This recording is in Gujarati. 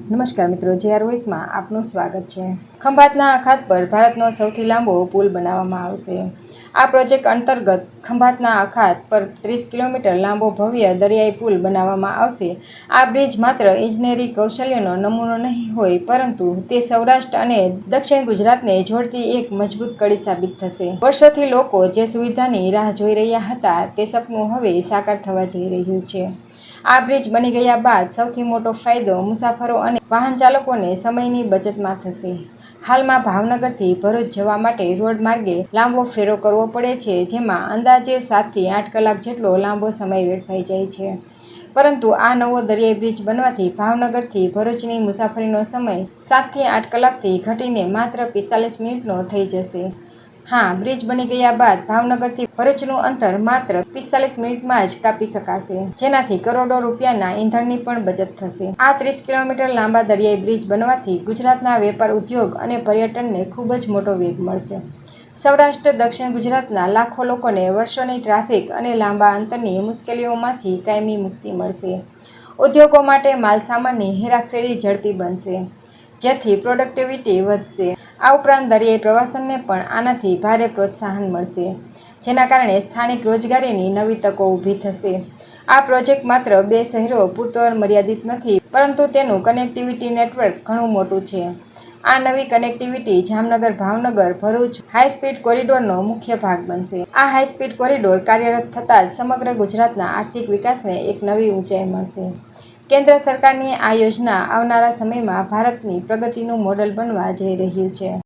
નમસ્કાર મિત્રો, JR વોઇસમાં આપનું સ્વાગત છે। ખંભાતના અખાત પર ભારતનો સૌથી લાંબો પુલ બનાવવામાં આવશે। આ પ્રોજેક્ટ અંતર્ગત ખંભાતના અખાત પર 30 કિલોમીટર લાંબો ભવ્ય દરિયાઈ પુલ બનાવવામાં આવશે। આ બ્રિજ માત્ર ઇજનેરી કૌશલ્યનો નમૂનો નહીં હોય, પરંતુ તે સૌરાષ્ટ્ર અને દક્ષિણ ગુજરાતને જોડતી એક મજબૂત કડી સાબિત થશે। વર્ષોથી લોકો જે સુવિધાની રાહ જોઈ રહ્યા હતા, તે સપનું હવે સાકાર થવા જઈ રહ્યું છે। આ બ્રિજ બની ગયા બાદ સૌથી મોટો ફાયદો મુસાફરો અને વાહન ચાલકોને સમયની બચતમાં થશે। હાલમાં ભાવનગરથી ભરૂચ જવા માટે રોડ માર્ગે લાંબો ફેરો કરવો પડે છે, જેમાં અંદાજે 7 થી 8 કલાક જેટલો લાંબો સમય વેડફાઈ જાય છે। પરંતુ આ નવો દરિયાઈ બ્રિજ બનવાથી ભાવનગરથી ભરૂચની મુસાફરીનો સમય 7 થી 8 કલાકથી ઘટીને માત્ર 45 મિનિટનો થઈ જશે। હા, બ્રિજ બની ગયા બાદ ભાવનગરથી ભરૂચનું અંતર માત્ર 45 મિનિટમાં જ કાપી શકાશે, જેનાથી કરોડો રૂપિયાના ઈંધણની પણ બચત થશે। આ 30 કિલોમીટર લાંબા દરિયાઈ બ્રિજ બનવાથી ગુજરાતના વેપાર ઉદ્યોગ અને પર્યટનને ખૂબ જ મોટો વેગ મળશે। સૌરાષ્ટ્ર દક્ષિણ ગુજરાતના લાખો લોકોને વર્ષોની ટ્રાફિક અને લાંબા અંતરની મુશ્કેલીઓમાંથી કાયમી મુક્તિ મળશે। ઉદ્યોગો માટે માલસામાનની હેરાફેરી ઝડપી બનશે, જેથી પ્રોડક્ટિવિટી વધશે। આ ઉપરાંત દરિયાઈ પ્રવાસનને પણ આનાથી ભારે પ્રોત્સાહન મળશે, જેના કારણે સ્થાનિક રોજગારીની નવી તકો ઊભી થશે। આ પ્રોજેક્ટ માત્ર 2 શહેરો પૂરતો મર્યાદિત નથી, પરંતુ તેનું કનેક્ટિવિટી નેટવર્ક ઘણું મોટું છે। આ નવી કનેક્ટિવિટી જામનગર, ભાવનગર, ભરૂચ હાઈસ્પીડ કોરિડોરનો મુખ્ય ભાગ બનશે। આ હાઈસ્પીડ કોરિડોર કાર્યરત થતાં જ સમગ્ર ગુજરાતના આર્થિક વિકાસને એક નવી ઊંચાઈ મળશે। કેન્દ્ર સરકારની આ યોજના આવનારા સમયમાં ભારતની પ્રગતિનું મોડલ બનવા જઈ રહ્યું છે।